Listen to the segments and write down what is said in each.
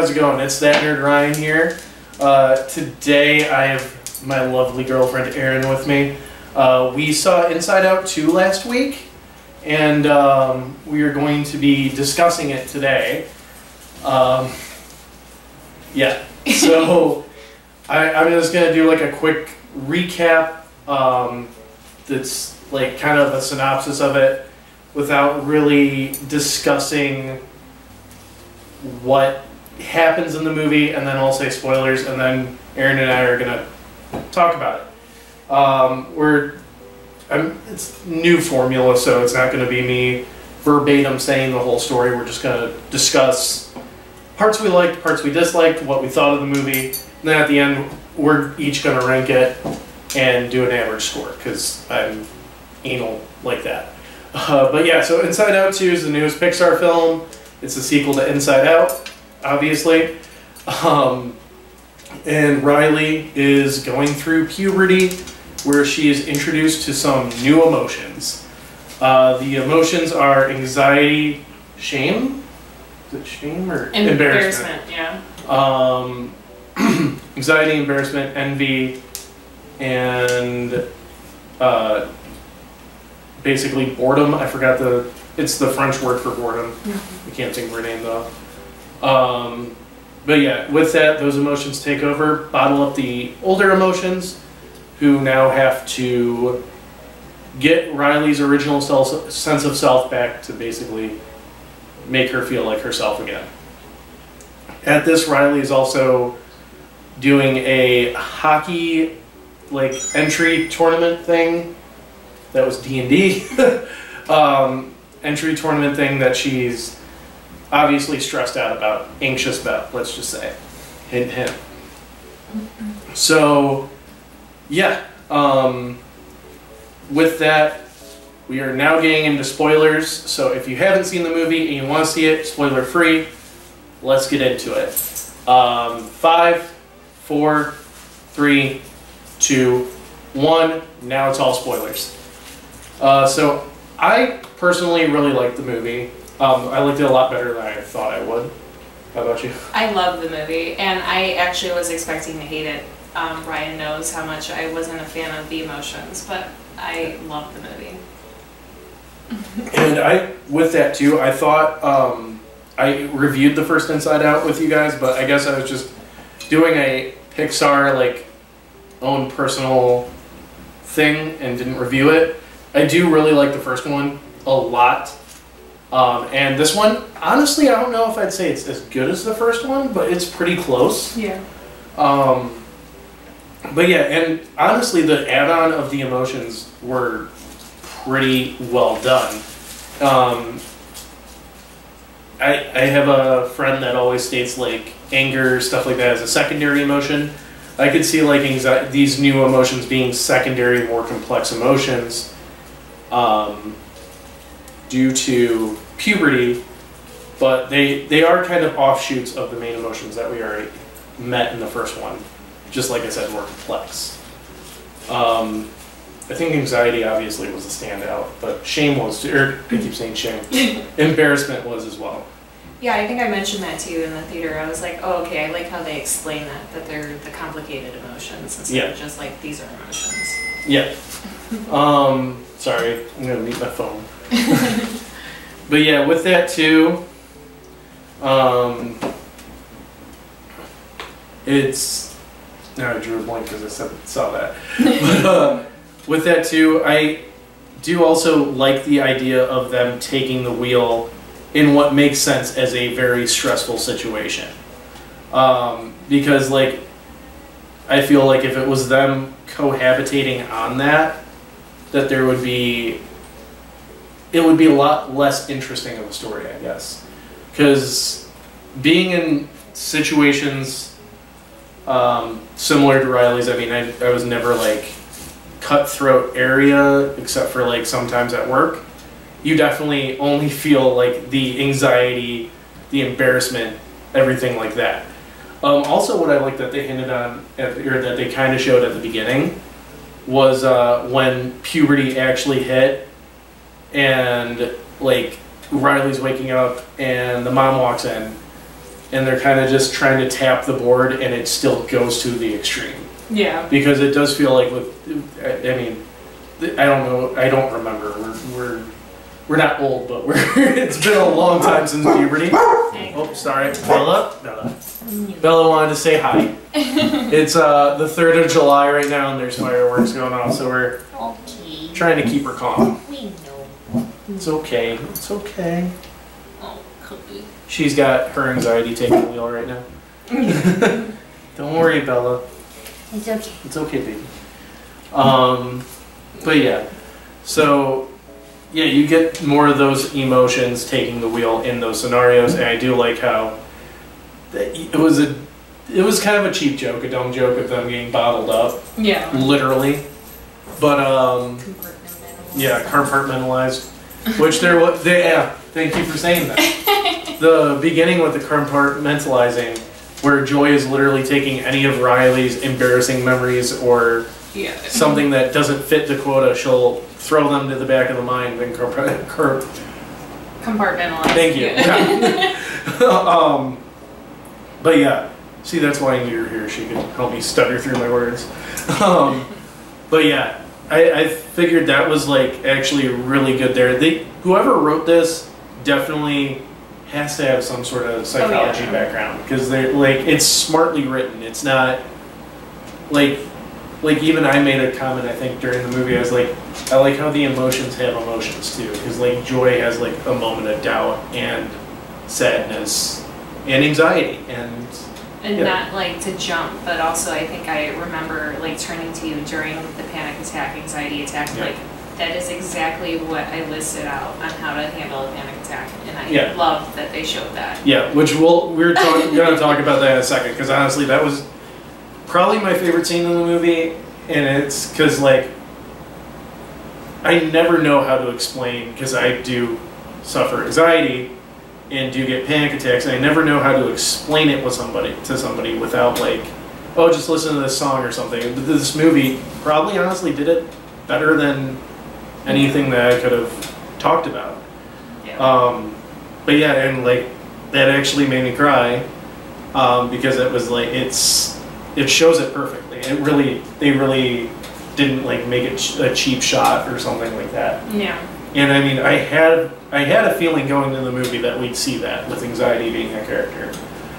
how's it going? It's That Nerd Ryan here. Today I have my lovely girlfriend Erin with me. We saw Inside Out 2 last week, and we are going to be discussing it today. Yeah, so I'm just going to do like a quick recap that's like kind of a synopsis of it without really discussing what happens in the movie, and then I'll say spoilers, and then Erin and I are gonna talk about it. It's new formula, so it's not gonna be me verbatim saying the whole story. We're just gonna discuss parts we liked, parts we disliked, what we thought of the movie, and then at the end we're each gonna rank it and do an average score, because I'm anal like that. But yeah, so Inside Out 2 is the newest Pixar film. It's a sequel to Inside Out, obviously. And Riley is going through puberty, where she is introduced to some new emotions. The emotions are anxiety, shame? Is it shame or embarrassment? Yeah. Anxiety, embarrassment, envy, and basically boredom. I forgot it's the French word for boredom. I can't think of her name though. But yeah, with that, those emotions take over, bottle up the older emotions, who now have to get Riley's original sense of self back to basically make her feel like herself again. At this, Riley is also doing a hockey like entry tournament thing. That was D&D. Entry tournament thing that she's obviously stressed out about, anxious about, let's just say. Hint, hint. So, yeah. With that, we are now getting into spoilers. So if you haven't seen the movie and you want to see it spoiler free, let's get into it. 5, 4, 3, 2, 1. Now it's all spoilers. So I personally really liked the movie. I liked it a lot better than I thought I would. How about you? I love the movie, and I actually was expecting to hate it. Ryan knows how much I wasn't a fan of the emotions, but I loved the movie. And with that too, I thought, I reviewed the first Inside Out with you guys, but I guess I was just doing a Pixar, like, own personal thing and didn't review it. I do really like the first one a lot. And this one, honestly, I don't know if I'd say it's as good as the first one, but it's pretty close. Yeah. But yeah, and honestly, the add-on of the emotions were pretty well done. I have a friend that always states like anger, stuff like that, as a secondary emotion. I could see like these new emotions being secondary, more complex emotions. Due to puberty, but they are kind of offshoots of the main emotions that we already met in the first one. Just like I said, more complex. I think anxiety obviously was a standout, but shame was, or I keep saying shame, embarrassment was as well. Yeah, I think I mentioned that to you in the theater. I was like, oh, okay, I like how they explain that they're the complicated emotions instead of just like, these are emotions. Yeah. Sorry, I'm gonna mute my phone. But yeah, with that too, it's, now I drew a blank because I saw that. But with that too, I do also like the idea of them taking the wheel in what makes sense as a very stressful situation. Because like, I feel like if it was them cohabitating on that there would be, it would be a lot less interesting of a story, I guess. Because being in situations similar to Riley's, I mean, I was never like cutthroat area, except for like sometimes at work. You definitely only feel like the anxiety, the embarrassment, everything like that. Also, what I like that they hinted on, or that they kind of showed at the beginning, was when puberty actually hit, and like Riley's waking up and the mom walks in and they're kind of just trying to tap the board, and it still goes to the extreme. Yeah. Because it does feel like I mean, I don't know, I don't remember. We're not old, but it's been a long time since puberty. Oh, sorry, Bella. Bella wanted to say hi. It's the 3rd of July right now, and there's fireworks going off, so we're trying to keep her calm. We know. It's okay. It's okay. Okay. She's got her anxiety taking the wheel right now. Don't worry, Bella. It's okay. It's okay, baby. But yeah, so yeah, you get more of those emotions taking the wheel in those scenarios, and I do like how it was kind of a cheap joke, a dumb joke of them getting bottled up. Yeah. Literally, but yeah, compartmentalized. Which yeah. Thank you for saying that. The beginning with the compartmentalizing, where Joy is literally taking any of Riley's embarrassing memories or something that doesn't fit the quota, she'll throw them to the back of the mind and compartmentalize. Thank you. Yeah. But yeah, see, that's why you're here. She could help me stutter through my words. But yeah, I figured that was like actually really good there. Whoever wrote this definitely has to have some sort of psychology background, because they're like, it's smartly written. It's not like even I made a comment, I think, during the movie. I was like, I like how the emotions have emotions too, because like Joy has like a moment of doubt and sadness and anxiety and not like to jump, but also I think I remember like turning to you during the panic attack, anxiety attack, like that is exactly what I listed out on how to handle a panic attack, and I love that they showed that. Yeah, which we're going to talk about that in a second, because honestly that was probably my favorite scene in the movie, and it's because like I never know how to explain, because I do suffer anxiety and do get panic attacks, and I never know how to explain it to somebody without like, oh, just listen to this song or something. This movie probably honestly did it better than anything that I could have talked about. Yeah. But yeah, and like that actually made me cry, because it was like it shows it perfectly. They really didn't like make it a cheap shot or something like that. Yeah. And I mean, I had a feeling going into the movie that we'd see that with anxiety being a character.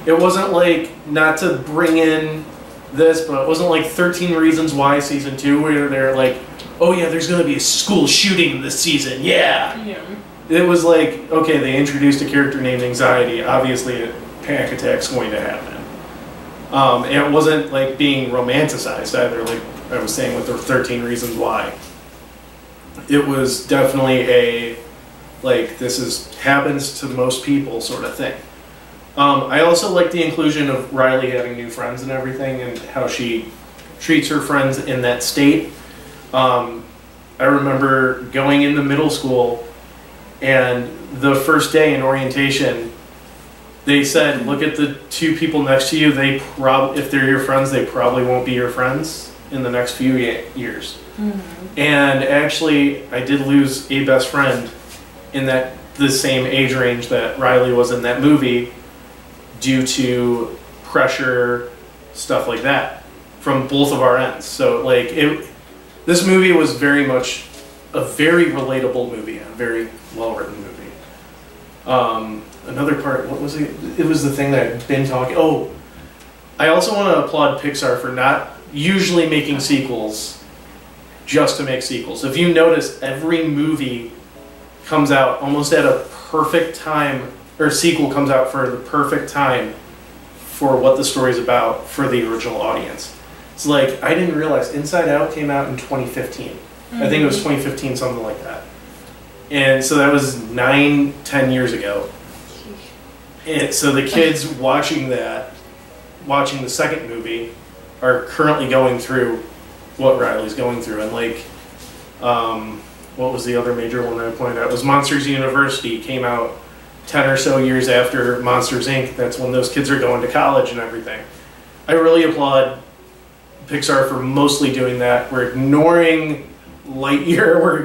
It wasn't like, not to bring in this, but it wasn't like 13 Reasons Why season 2 where they're like, oh yeah, there's going to be a school shooting this season, yeah. It was like, okay, they introduced a character named Anxiety, obviously a panic attack's going to happen. And it wasn't like being romanticized either, like I was saying with the 13 Reasons Why. It was definitely a, like, happens to most people sort of thing. I also like the inclusion of Riley having new friends and everything, and how she treats her friends in that state. I remember going into middle school, and the first day in orientation, they said, look at the two people next to you, if they're your friends, they probably won't be your friends in the next few years. Mm-hmm. And actually, I did lose a best friend in the same age range that Riley was in that movie, due to pressure, stuff like that, from both of our ends. So like this movie was very much a very relatable movie, a very well-written movie. Another part, what was it? It was the thing that I've been talking. Oh, I also want to applaud Pixar for not usually making sequels just to make sequels. If you notice, every movie comes out almost at a perfect time, or sequel comes out for the perfect time for what the story's about for the original audience. It's like, I didn't realize Inside Out came out in 2015. Mm-hmm. I think it was 2015, something like that. And so that was 9-10 years ago. And so the kids watching the second movie are currently going through what Riley's going through. And like, what was the other major one I pointed out? It was Monsters University, came out 10 or so years after Monsters, Inc. That's when those kids are going to college and everything. I really applaud Pixar for mostly doing that. We're ignoring Lightyear, we're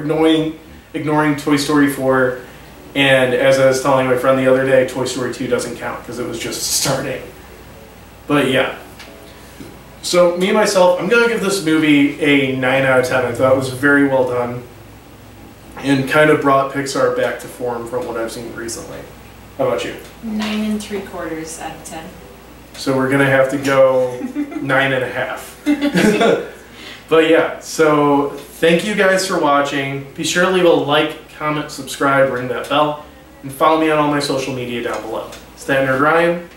ignoring Toy Story 4, And as I was telling my friend the other day, Toy Story 2 doesn't count because it was just starting. But yeah. So me, myself, I'm going to give this movie a 9 out of 10. I thought it was very well done. And kind of brought Pixar back to form from what I've seen recently. How about you? 9 3/4 out of 10. So we're going to have to go 9.5. But yeah, so thank you guys for watching. Be sure to leave a like, comment, subscribe, ring that bell, and follow me on all my social media down below. It's that Nerd Ryan.